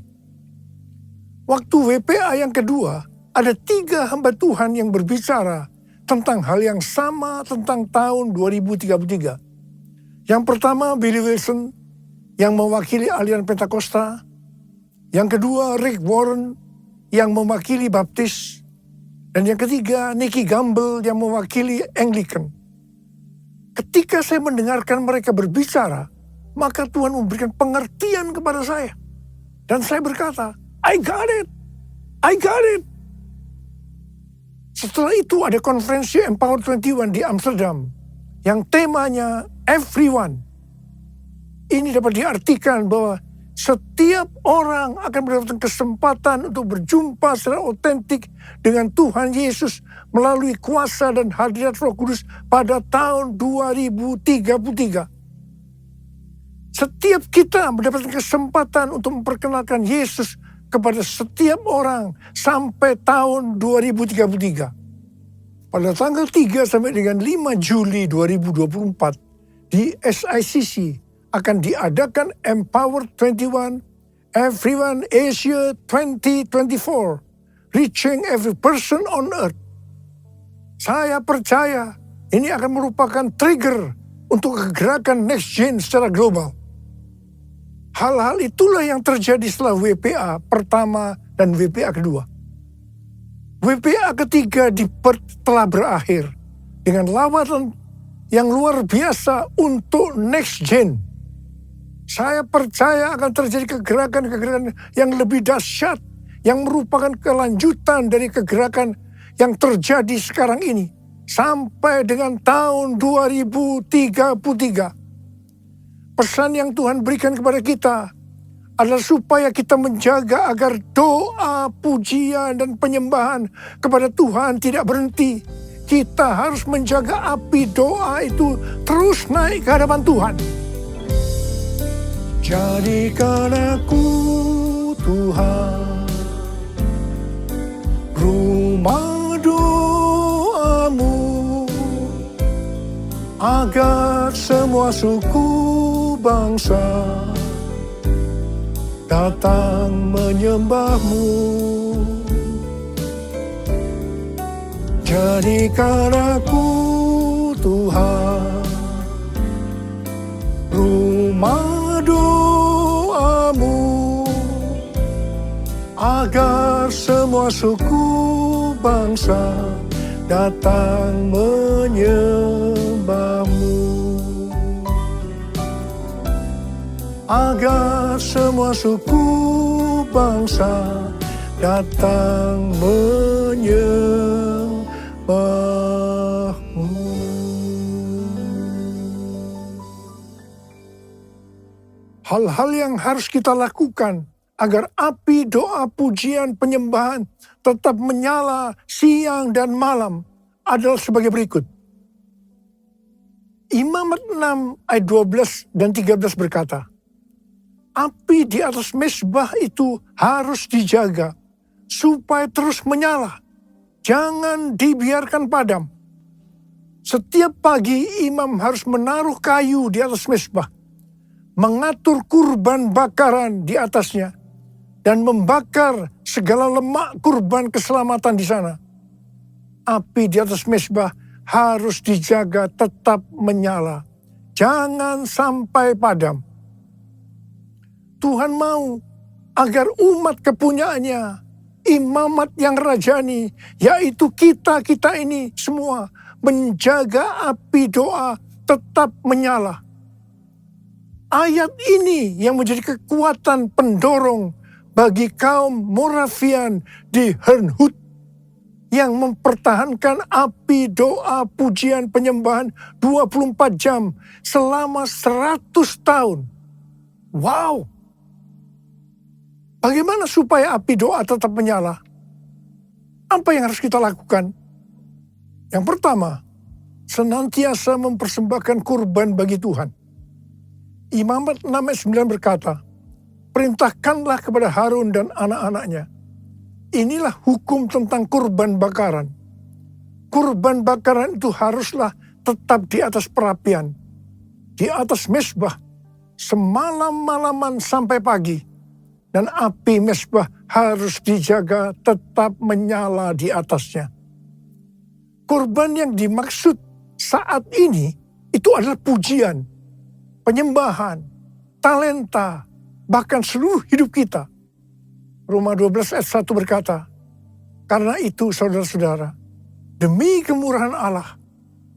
Waktu WPA yang kedua, ada 3 hamba Tuhan yang berbicara tentang hal yang sama tentang tahun 2033. Yang pertama Billy Wilson yang mewakili aliran Pentakosta. Yang kedua Rick Warren yang mewakili Baptis. Dan yang ketiga Nicky Gamble yang mewakili Anglican. Ketika saya mendengarkan mereka berbicara, maka Tuhan memberikan pengertian kepada saya. Dan saya berkata, I got it. I got it. Setelah itu ada konferensi Empower 21 di Amsterdam yang temanya Everyone. Ini dapat diartikan bahwa setiap orang akan mendapatkan kesempatan untuk berjumpa secara otentik dengan Tuhan Yesus melalui kuasa dan hadirat Roh Kudus pada tahun 2033. Setiap kita mendapatkan kesempatan untuk memperkenalkan Yesus kepada setiap orang sampai tahun 2033. Pada tanggal 3 sampai dengan 5 Juli 2024 di SICC akan diadakan Empower 21 Everyone Asia 2024, Reaching Every Person on Earth. Saya percaya ini akan merupakan trigger untuk kegerakan Next Gen secara global. Hal-hal itulah yang terjadi setelah WPA pertama dan WPA kedua. WPA ketiga di Perth telah berakhir dengan lawatan yang luar biasa untuk Next Gen. Saya percaya akan terjadi kegerakan-kegerakan yang lebih dahsyat yang merupakan kelanjutan dari kegerakan yang terjadi sekarang ini sampai dengan tahun 2033. Pesan yang Tuhan berikan kepada kita adalah supaya kita menjaga agar doa, pujian, dan penyembahan kepada Tuhan tidak berhenti. Kita harus menjaga api doa itu terus naik ke hadapan Tuhan. Jadikan aku, Tuhan, rumah doamu, agar semua suku bangsa datang menyembahmu. Jadikan aku, Tuhan, rumah doamu, agar semua suku bangsa datang menyembahmu. Agar semua suku bangsa datang menyembahmu. Hal-hal yang harus kita lakukan agar api doa, pujian, penyembahan tetap menyala siang dan malam adalah sebagai berikut. Imamat 6 ayat 12 dan 13 berkata, api di atas mezbah itu harus dijaga supaya terus menyala. Jangan dibiarkan padam. Setiap pagi imam harus menaruh kayu di atas mezbah, mengatur kurban bakaran di atasnya, dan membakar segala lemak kurban keselamatan di sana. Api di atas mezbah harus dijaga tetap menyala. jangan sampai padam. Tuhan mau agar umat kepunyaannya, imamat yang rajani, yaitu kita ini semua, menjaga api doa tetap menyala. Ayat ini yang menjadi kekuatan pendorong bagi kaum Moravian di Herrnhut yang mempertahankan api doa pujian penyembahan 24 jam selama 100 tahun. Wow! Bagaimana supaya api doa tetap menyala? Apa yang harus kita lakukan? Yang pertama, senantiasa mempersembahkan kurban bagi Tuhan. Imamat 6 ayat 9 berkata, perintahkanlah kepada Harun dan anak-anaknya. Inilah hukum tentang kurban bakaran. Kurban bakaran itu haruslah tetap di atas perapian, di atas mezbah, semalam-malaman sampai pagi. Dan api mezbah harus dijaga tetap menyala di atasnya. Kurban yang dimaksud saat ini itu adalah pujian, penyembahan, talenta, bahkan seluruh hidup kita. Roma 12 ayat 1 berkata, karena itu saudara-saudara, demi kemurahan Allah,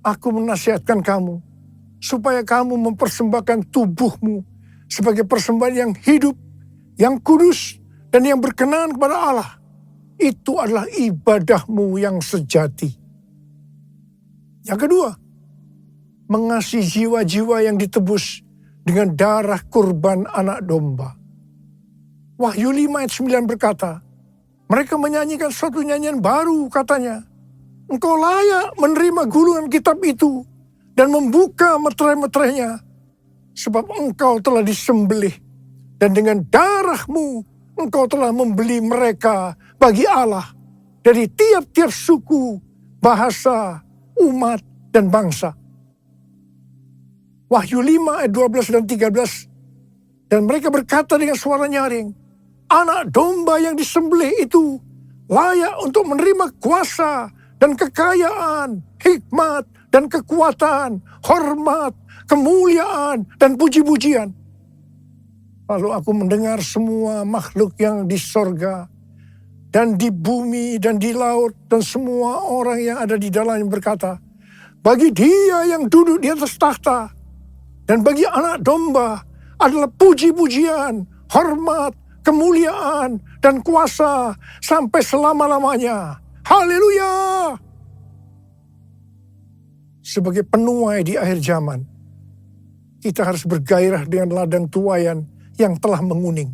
aku menasihatkan kamu, supaya kamu mempersembahkan tubuhmu sebagai persembahan yang hidup, yang kudus, dan yang berkenan kepada Allah. Itu adalah ibadahmu yang sejati. Yang kedua, mengasihi jiwa-jiwa yang ditebus dengan darah kurban anak domba. Wahyu 5 ayat 9 berkata, mereka menyanyikan suatu nyanyian baru, katanya, engkau layak menerima gulungan kitab itu dan membuka meterai-meterainya, sebab engkau telah disembelih, dan dengan darahmu engkau telah membeli mereka bagi Allah dari tiap-tiap suku, bahasa, umat, dan bangsa. Wahyu 5 ayat 12 dan 13. Dan mereka berkata dengan suara nyaring, anak domba yang disembelih itu layak untuk menerima kuasa dan kekayaan, hikmat dan kekuatan, hormat, kemuliaan, dan puji-pujian. Lalu aku mendengar semua makhluk yang di sorga, dan di bumi, dan di laut, dan semua orang yang ada di dalamnya berkata, bagi dia yang duduk di atas tahta, dan bagi anak domba adalah puji-pujian, hormat, kemuliaan, dan kuasa sampai selama-lamanya. Haleluya! Sebagai penuai di akhir zaman, kita harus bergairah dengan ladang tuaian yang telah menguning.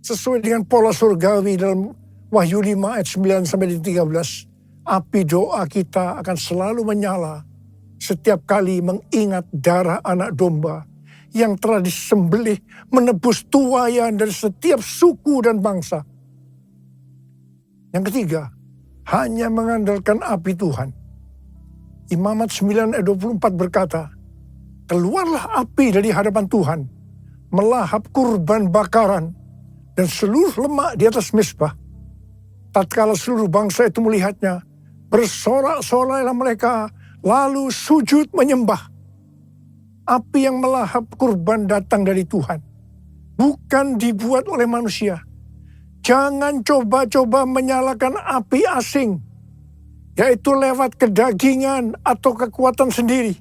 Sesuai dengan pola surgawi dalam Wahyu 5 ayat 9 sampai 13, api doa kita akan selalu menyala setiap kali mengingat darah anak domba yang telah disembelih menebus tuaian dari setiap suku dan bangsa. Yang ketiga, hanya mengandalkan api Tuhan. Imamat 9 ayat 24 berkata, keluarlah api dari hadapan Tuhan, melahap kurban bakaran dan seluruh lemak di atas mezbah. Tatkala seluruh bangsa itu melihatnya, bersorak-sorailah mereka, lalu sujud menyembah. Api yang melahap kurban datang dari Tuhan, bukan dibuat oleh manusia. Jangan coba-coba menyalakan api asing, yaitu lewat kedagingan atau kekuatan sendiri.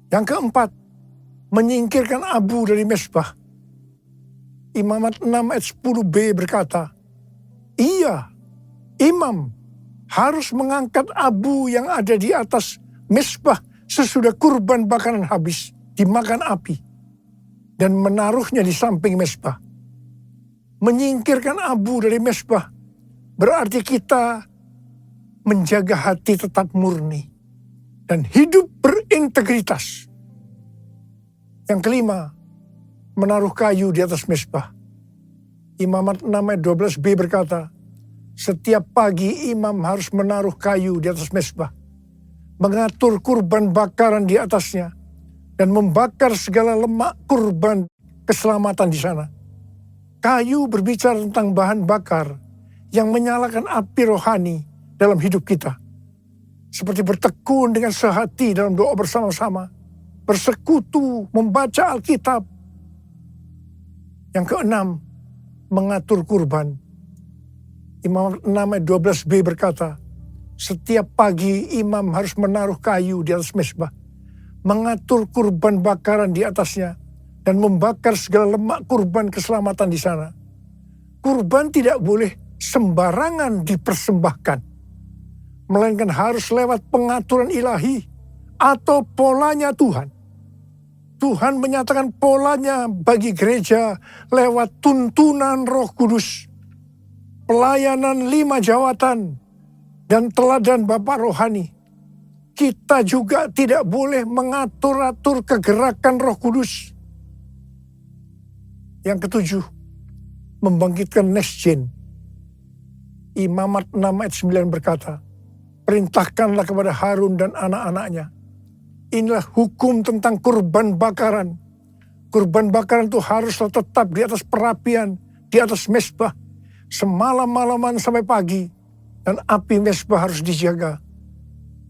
Yang keempat, menyingkirkan abu dari mezbah. Imamat 6 ayat 10b berkata, iya, imam harus mengangkat abu yang ada di atas mezbah sesudah kurban bakaran habis dimakan api dan menaruhnya di samping mezbah. Menyingkirkan abu dari mezbah berarti kita menjaga hati tetap murni dan hidup berintegritas. Yang kelima, menaruh kayu di atas mezbah. Imamat 6 ayat 12b berkata, setiap pagi imam harus menaruh kayu di atas mezbah, mengatur kurban bakaran di atasnya, dan membakar segala lemak kurban keselamatan di sana. Kayu berbicara tentang bahan bakar yang menyalakan api rohani dalam hidup kita. seperti bertekun dengan sehati dalam doa bersama-sama, bersekutu, membaca Alkitab. Yang keenam, mengatur kurban. Imam 6 ayat 12b berkata, setiap pagi imam harus menaruh kayu di atas mezbah, mengatur kurban bakaran di atasnya, dan membakar segala lemak kurban keselamatan di sana. Kurban tidak boleh sembarangan dipersembahkan, melainkan harus lewat pengaturan ilahi atau polanya Tuhan. Tuhan menyatakan polanya bagi gereja lewat tuntunan Roh Kudus, pelayanan 5 jawatan, dan teladan Bapak Rohani. Kita juga tidak boleh mengatur-atur kegerakan Roh Kudus. Yang ketujuh, membangkitkan next gen. Imamat 6 ayat 9 berkata, perintahkanlah kepada Harun dan anak-anaknya. Inilah hukum tentang kurban bakaran. Kurban bakaran itu haruslah tetap di atas perapian, di atas mezbah, semalam-malaman sampai pagi. Dan api mezbah harus dijaga,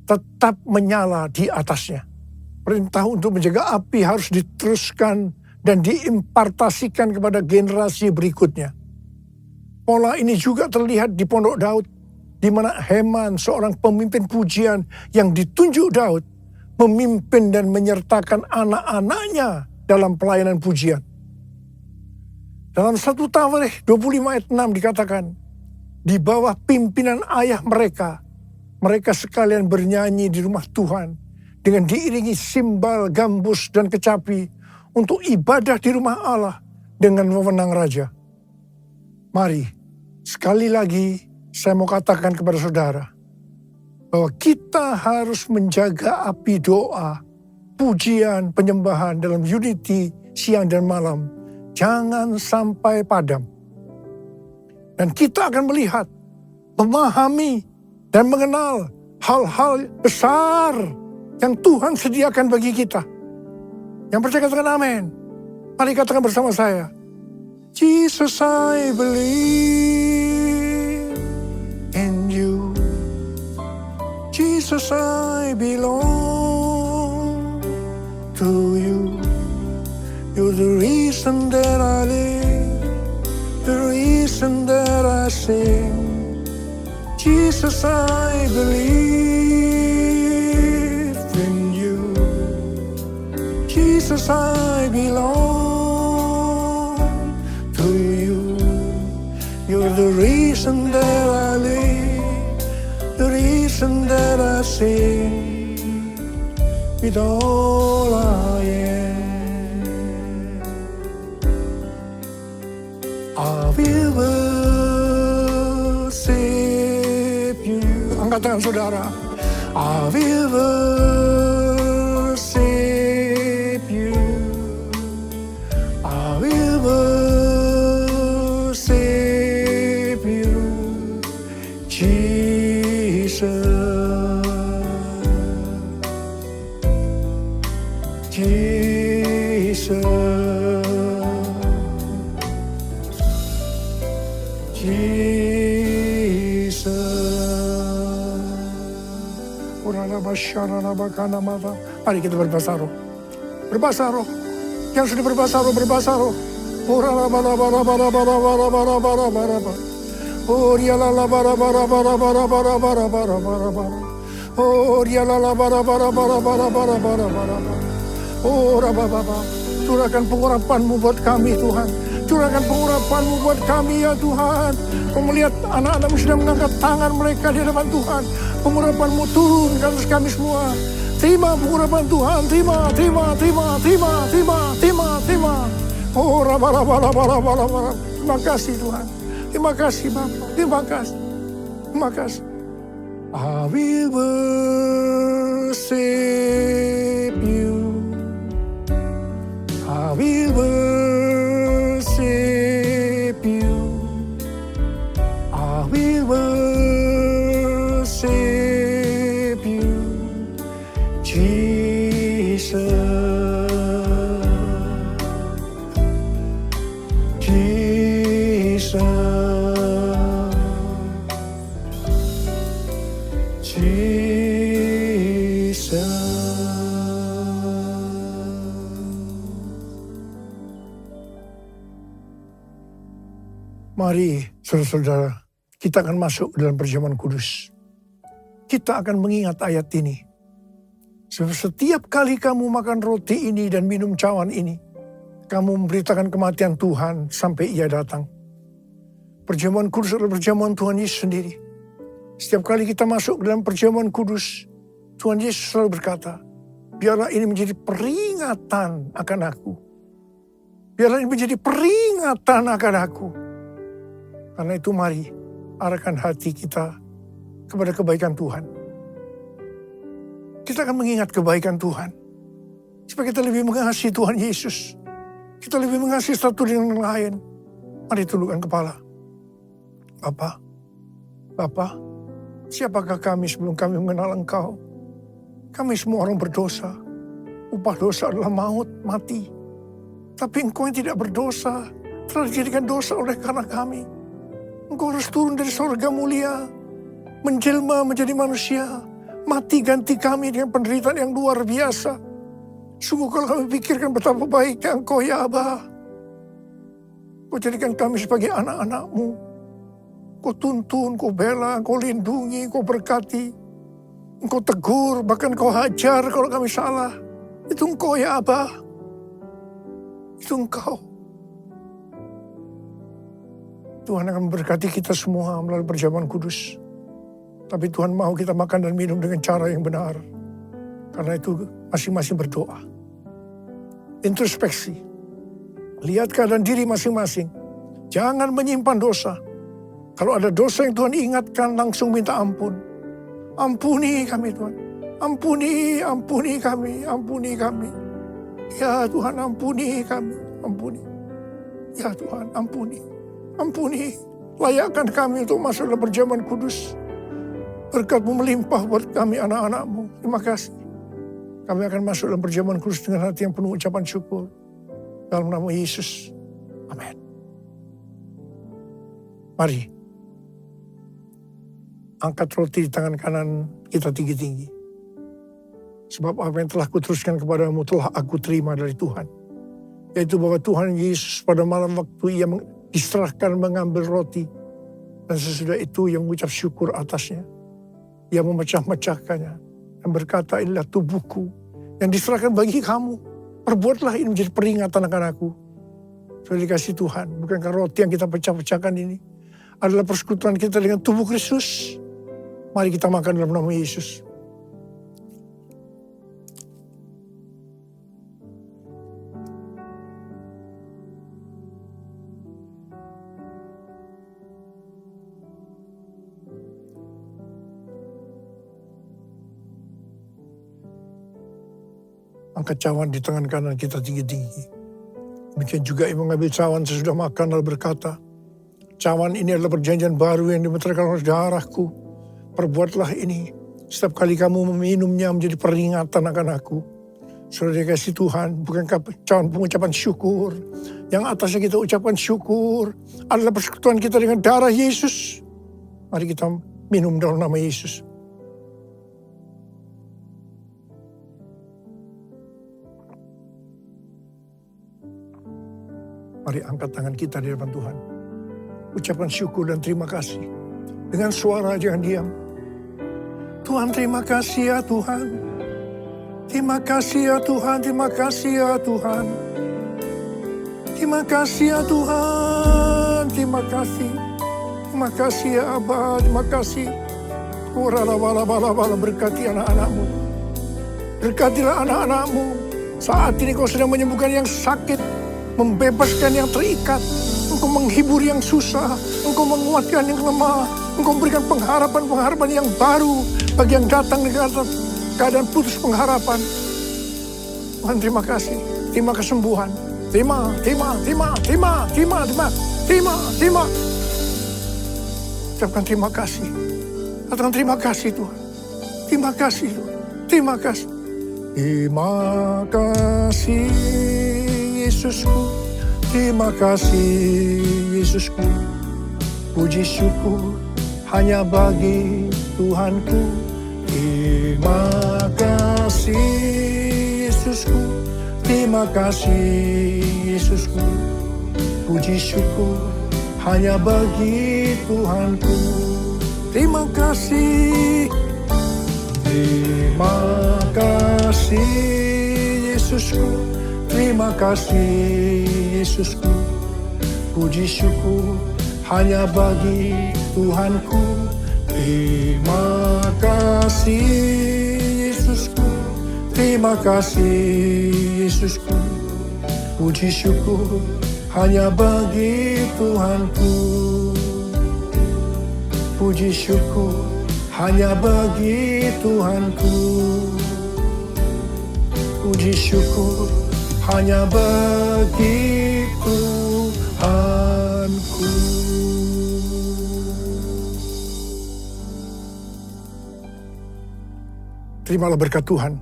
tetap menyala di atasnya. Perintah untuk menjaga api harus diteruskan dan diimpartasikan kepada generasi berikutnya. Pola ini juga terlihat di Pondok Daud, di mana Heman, seorang pemimpin pujian yang ditunjuk Daud, memimpin dan menyertakan anak-anaknya dalam pelayanan pujian. Dalam 1 Tawarikh 25 ayat 6 dikatakan, di bawah pimpinan ayah mereka, mereka sekalian bernyanyi di rumah Tuhan dengan diiringi simbal, gambus, dan kecapi untuk ibadah di rumah Allah dengan wewenang raja. Mari, sekali lagi saya mau katakan kepada saudara, bahwa kita harus menjaga api doa, pujian, penyembahan dalam unity siang dan malam. Jangan sampai padam. Dan kita akan melihat, memahami, dan mengenal hal-hal besar yang Tuhan sediakan bagi kita. Yang percaya katakan amin. Mari katakan bersama saya. Jesus, I believe in you. Jesus, I belong to you. You're the reason that I live, the reason that I sing. Jesus, I believe in you. Jesus, I belong to you. You're the reason that I live, the reason that I sing. With all I am, I will worship you. Angkat tangan saudara. I will worship you. I will worship you, Jesus. Jesus. Jesus. Mari kita berbahasa roh. Berbahasa roh. Yang sudah berbahasa roh, berbahasa roh. Curahkan pengurapan-Mu buat kami, Tuhan. Curahkan pengurapan-Mu buat kami, ya Tuhan. Kau melihat anak-anak-Mu sedang mengangkat tangan mereka di hadapan Tuhan. Pengurapan-Mu turun ke atas kami semua. Terima pengurapan Tuhan, terima. Oh, terima kasih Tuhan. Terima kasih Bapa. Terima kasih. Terima kasih. I will worship you. I will worship you. I will worship you, Jesus. Jesus. Jesus. Mari saudara-saudara, kita akan masuk dalam perjamuan kudus. Kita akan mengingat ayat ini. Setiap kali kamu makan roti ini dan minum cawan ini, kamu memberitakan kematian Tuhan sampai Ia datang. Perjamuan kudus adalah perjamuan Tuhan Yesus sendiri. Setiap kali kita masuk dalam perjamuan kudus, Tuhan Yesus selalu berkata, biarlah ini menjadi peringatan akan aku. Biarlah ini menjadi peringatan akan aku. Karena itu mari arahkan hati kita kepada kebaikan Tuhan. Kita akan mengingat kebaikan Tuhan. Supaya kita lebih mengasihi Tuhan Yesus. Kita lebih mengasihi satu dengan yang lain. Mari tundukkan kepala. Bapa, siapakah kami sebelum kami mengenal Engkau? Kami semua orang berdosa. Upah dosa adalah maut, mati. Tapi Engkau yang tidak berdosa telah dijadikan dosa oleh karena kami. Engkau harus turun dari surga mulia, menjelma menjadi manusia, mati ganti kami dengan penderitaan yang luar biasa. Sungguh kalau kami pikirkan betapa baiknya Engkau ya Aba. Kau jadikan kami sebagai anak-anak-Mu. Kau tuntun, Kau bela, Kau lindungi, Kau berkati. Engkau tegur, bahkan Kau hajar kalau kami salah. Itu Engkau ya Aba. Itu Engkau. Tuhan akan memberkati kita semua melalui perjamuan kudus. Tapi Tuhan mau kita makan dan minum dengan cara yang benar. Karena itu masing-masing berdoa. Introspeksi. Lihat keadaan diri masing-masing. Jangan menyimpan dosa. Kalau ada dosa yang Tuhan ingatkan, langsung minta ampun. Ampuni kami Tuhan. Ampuni kami. Ya Tuhan, ampuni kami. Ampuni. Ya Tuhan, ampuni. Layakkan kami untuk masuk dalam perjamuan kudus. Berkat-Mu melimpah buat kami anak-anak-Mu. Terima kasih. Kami akan masuk dalam perjamuan kudus dengan hati yang penuh ucapan syukur. Dalam nama Yesus. Amin. Mari. Angkat roti di tangan kanan kita tinggi-tinggi. Sebab apa yang telah kuteruskan kepadamu telah aku terima dari Tuhan. Yaitu bahwa Tuhan Yesus pada malam waktu Ia diserahkan mengambil roti. Dan sesudah itu Ia mengucap syukur atasnya. Ia memecah-mecahkannya. Dan berkata, inilah tubuhku yang diserahkan bagi kamu. Perbuatlah ini menjadi peringatan akan aku. Sudah dikasih Tuhan. Bukankah roti yang kita pecah-pecahkan ini adalah persekutuan kita dengan tubuh Kristus? Mari kita makan dalam nama Yesus. Angkat cawan di tangan kanan kita tinggi-tinggi. Demikian juga Ia mengambil cawan sesudah makan lalu berkata, cawan ini adalah perjanjian baru yang dimeteraikan oleh darahku. Perbuatlah ini setiap kali kamu meminumnya menjadi peringatan akan aku. Sudah dikasih Tuhan, bukankah cawan pengucapan syukur? Yang atasnya kita ucapkan syukur adalah persekutuan kita dengan darah Yesus. Mari kita minum dalam nama Yesus. Mari angkat tangan kita di depan Tuhan. Ucapkan syukur dan terima kasih. Dengan suara jangan diam. Tuhan terima kasih ya Tuhan. Terima kasih ya Tuhan. Terima kasih ya Tuhan. Terima kasih ya Tuhan. Terima kasih. Terima kasih ya Abah. Terima kasih. Bala berkati anak-anak-Mu. Berkatilah anak-anak-Mu. Saat ini Kau sedang menyembuhkan yang sakit. Membebaskan yang terikat. Engkau menghibur yang susah. Engkau menguatkan yang lemah. Engkau memberikan pengharapan-pengharapan yang baru. Bagi yang datang di atas keadaan putus pengharapan. Tuhan terima kasih. Terima kesembuhan. Terima. Ucapkan terima kasih. Katakan terima kasih Tuhan. Terima kasih Tuhan. Terima kasih. Terima kasih Yesusku. Terima kasih Yesusku. Puji syukur hanya bagi Tuhanku. Terima kasih Yesusku. Terima kasih Yesusku. Puji syukur hanya bagi Tuhanku. Terima kasih, terima kasih Yesusku, terima kasih Yesusku. Puji syukur hanya bagi Tuhanku. Terima kasih Yesusku, terima kasih Yesusku. Puji syukur hanya bagi Tuhanku. Puji syukur hanya bagi Tuhanku. Puji syukur hanya bagi Tuhanku. Terimalah berkat Tuhan,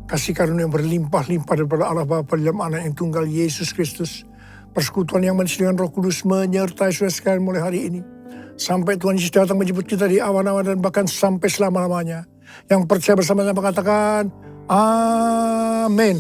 kasih karunia yang berlimpah-limpah daripada Allah Bapa dalam Anak yang tunggal Yesus Kristus, persekutuan yang manis dengan Roh Kudus menyertai saudara sekalian mulai hari ini, sampai Tuhan Yesus datang menjemput kita di awan-awan dan bahkan sampai selama-lamanya. Yang percaya bersama-sama katakan, Amin.